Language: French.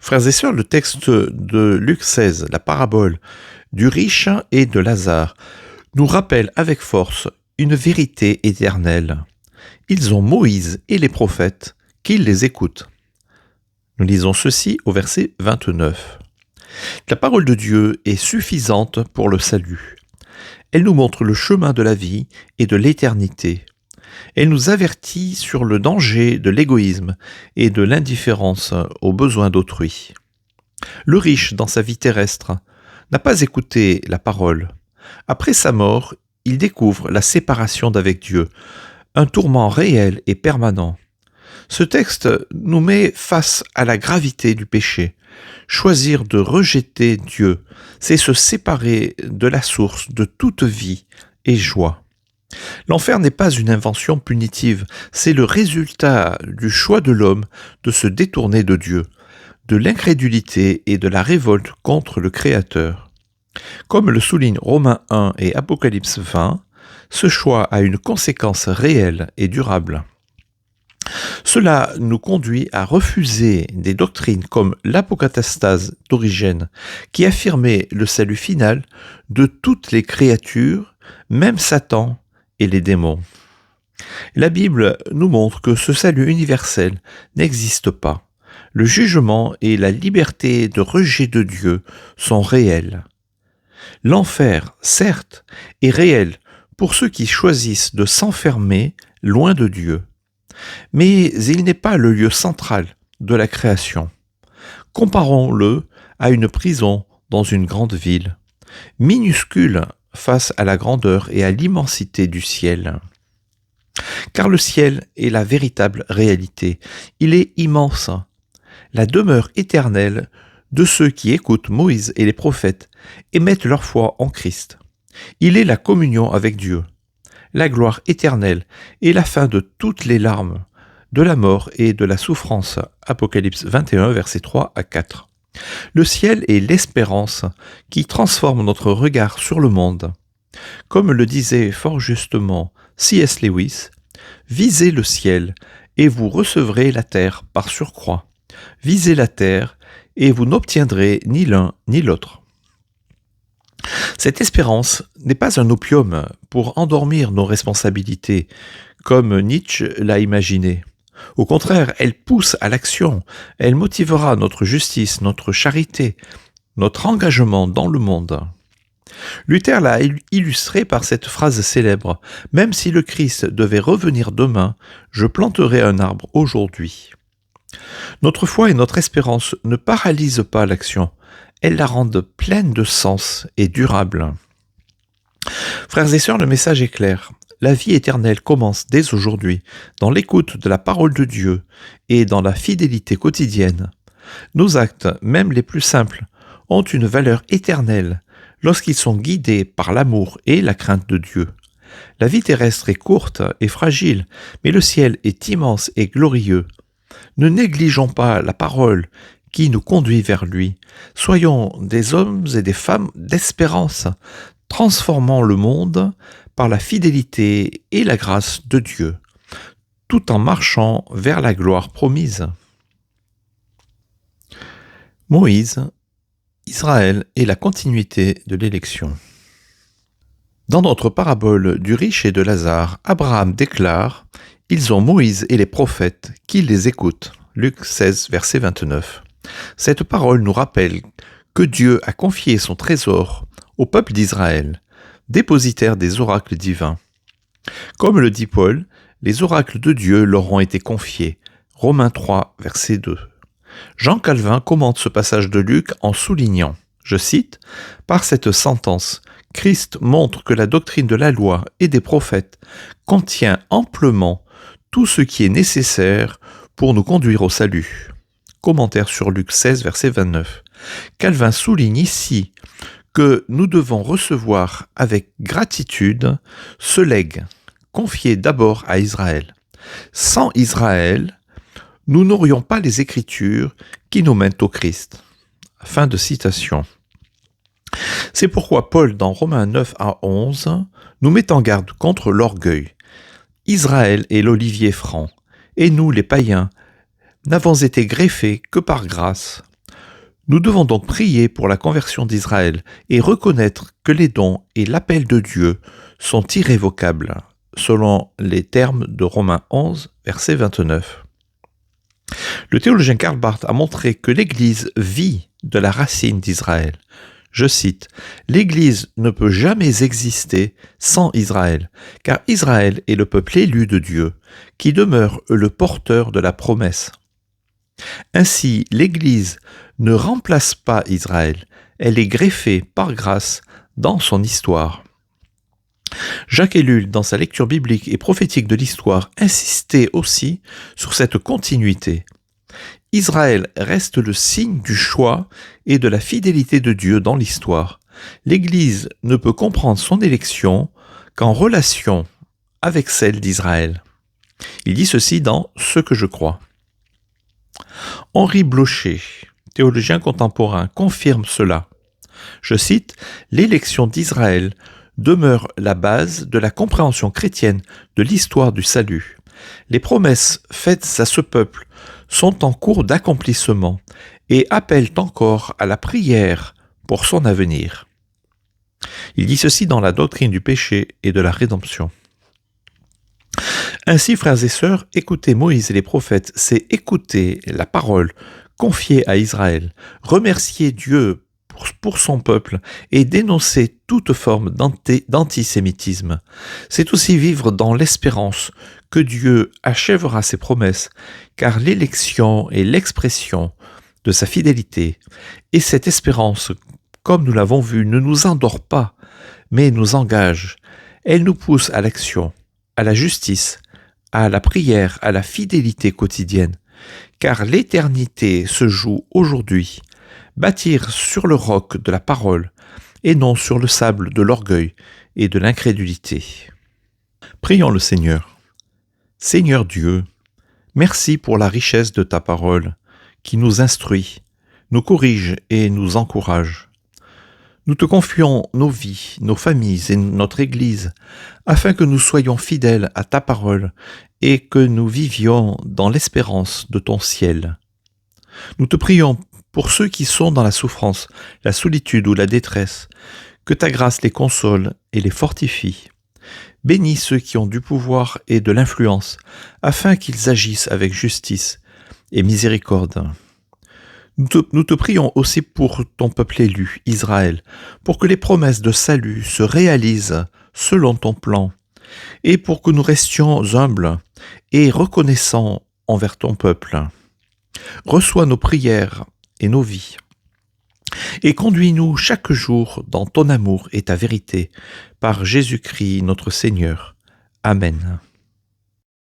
Frères et sœurs, le texte de Luc 16, la parabole du riche et de Lazare, nous rappelle avec force une vérité éternelle. Ils ont Moïse et les prophètes, qu'ils les écoutent. Nous lisons ceci au verset 29. La parole de Dieu est suffisante pour le salut. Elle nous montre le chemin de la vie et de l'éternité. Elle nous avertit sur le danger de l'égoïsme et de l'indifférence aux besoins d'autrui. Le riche, dans sa vie terrestre, n'a pas écouté la parole. Après sa mort, il découvre la séparation d'avec Dieu, un tourment réel et permanent. Ce texte nous met face à la gravité du péché. Choisir de rejeter Dieu, c'est se séparer de la source de toute vie et joie. L'enfer n'est pas une invention punitive, c'est le résultat du choix de l'homme de se détourner de Dieu, de l'incrédulité et de la révolte contre le Créateur. Comme le soulignent Romains 1 et Apocalypse 20, ce choix a une conséquence réelle et durable. Cela nous conduit à refuser des doctrines comme l'apocatastase d'Origène, qui affirmait le salut final de toutes les créatures, même Satan et les démons. La Bible nous montre que ce salut universel n'existe pas. Le jugement et la liberté de rejet de Dieu sont réels. L'enfer, certes, est réel pour ceux qui choisissent de s'enfermer loin de Dieu. Mais il n'est pas le lieu central de la création. Comparons-le à une prison dans une grande ville, minuscule face à la grandeur et à l'immensité du ciel. Car le ciel est la véritable réalité. Il est immense. La demeure éternelle de ceux qui écoutent Moïse et les prophètes et mettent leur foi en Christ. Il est la communion avec Dieu, la gloire éternelle et la fin de toutes les larmes, de la mort et de la souffrance. Apocalypse 21, versets 3 à 4. Le ciel est l'espérance qui transforme notre regard sur le monde. Comme le disait fort justement C.S. Lewis, « Visez le ciel et vous recevrez la terre par surcroît. Visez la terre et vous n'obtiendrez ni l'un ni l'autre. » Cette espérance n'est pas un opium pour endormir nos responsabilités, comme Nietzsche l'a imaginé. Au contraire, elle pousse à l'action, elle motivera notre justice, notre charité, notre engagement dans le monde. Luther l'a illustré par cette phrase célèbre « Même si le Christ devait revenir demain, je planterai un arbre aujourd'hui. » Notre foi et notre espérance ne paralysent pas l'action, elles la rendent pleine de sens et durable. Frères et sœurs, le message est clair. La vie éternelle commence dès aujourd'hui, dans l'écoute de la parole de Dieu et dans la fidélité quotidienne. Nos actes, même les plus simples, ont une valeur éternelle lorsqu'ils sont guidés par l'amour et la crainte de Dieu. La vie terrestre est courte et fragile, mais le ciel est immense et glorieux. Ne négligeons pas la parole qui nous conduit vers lui. Soyons des hommes et des femmes d'espérance, transformant le monde par la fidélité et la grâce de Dieu, tout en marchant vers la gloire promise. Moïse, Israël et la continuité de l'élection. Dans notre parabole du riche et de Lazare, Abraham déclare « Ils ont Moïse et les prophètes, qu'ils les écoutent » Luc 16, verset 29. Cette parole nous rappelle que Dieu a confié son trésor au peuple d'Israël, dépositaire des oracles divins. Comme le dit Paul, les oracles de Dieu leur ont été confiés. Romains 3, verset 2. Jean Calvin commente ce passage de Luc en soulignant, je cite, « Par cette sentence, Christ montre que la doctrine de la loi et des prophètes contient amplement tout ce qui est nécessaire pour nous conduire au salut. » Commentaire sur Luc 16, verset 29. Calvin souligne ici que nous devons recevoir avec gratitude ce legs, confié d'abord à Israël. Sans Israël, nous n'aurions pas les Écritures qui nous mènent au Christ. Fin de citation. C'est pourquoi Paul, dans Romains 9 à 11, nous met en garde contre l'orgueil. Israël est l'olivier franc, et nous, les païens, n'avons été greffés que par grâce. Nous devons donc prier pour la conversion d'Israël et reconnaître que les dons et l'appel de Dieu sont irrévocables, selon les termes de Romains 11, verset 29. Le théologien Karl Barth a montré que l'Église vit de la racine d'Israël. Je cite, « L'Église ne peut jamais exister sans Israël, car Israël est le peuple élu de Dieu, qui demeure le porteur de la promesse. Ainsi, l'Église ne remplace pas Israël, elle est greffée par grâce dans son histoire. » Jacques Ellul, dans sa lecture biblique et prophétique de l'histoire, insistait aussi sur cette continuité. Israël reste le signe du choix et de la fidélité de Dieu dans l'histoire. L'Église ne peut comprendre son élection qu'en relation avec celle d'Israël. Il dit ceci dans « Ce que je crois ». Henri Blocher, théologien contemporain, confirme cela. Je cite, « L'élection d'Israël demeure la base de la compréhension chrétienne de l'histoire du salut. Les promesses faites à ce peuple sont en cours d'accomplissement et appellent encore à la prière pour son avenir. » Il dit ceci dans la doctrine du péché et de la rédemption. Ainsi, frères et sœurs, écouter Moïse et les prophètes, c'est écouter la parole confiée à Israël, remercier Dieu pour son peuple et dénoncer toute forme d'antisémitisme. C'est aussi vivre dans l'espérance que Dieu achèvera ses promesses, car l'élection est l'expression de sa fidélité. Et cette espérance, comme nous l'avons vu, ne nous endort pas, mais nous engage. Elle nous pousse à l'action, à la justice, à la prière, à la fidélité quotidienne, car l'éternité se joue aujourd'hui. Bâtir sur le roc de la parole et non sur le sable de l'orgueil et de l'incrédulité. Prions le Seigneur. Seigneur Dieu, merci pour la richesse de ta parole qui nous instruit, nous corrige et nous encourage. Nous te confions nos vies, nos familles et notre Église, afin que nous soyons fidèles à ta parole et que nous vivions dans l'espérance de ton ciel. Nous te prions pour ceux qui sont dans la souffrance, la solitude ou la détresse, que ta grâce les console et les fortifie. Bénis ceux qui ont du pouvoir et de l'influence, afin qu'ils agissent avec justice et miséricorde. Nous te prions aussi pour ton peuple élu, Israël, pour que les promesses de salut se réalisent selon ton plan, et pour que nous restions humbles et reconnaissants envers ton peuple. Reçois nos prières et nos vies, et conduis-nous chaque jour dans ton amour et ta vérité, par Jésus-Christ notre Seigneur. Amen.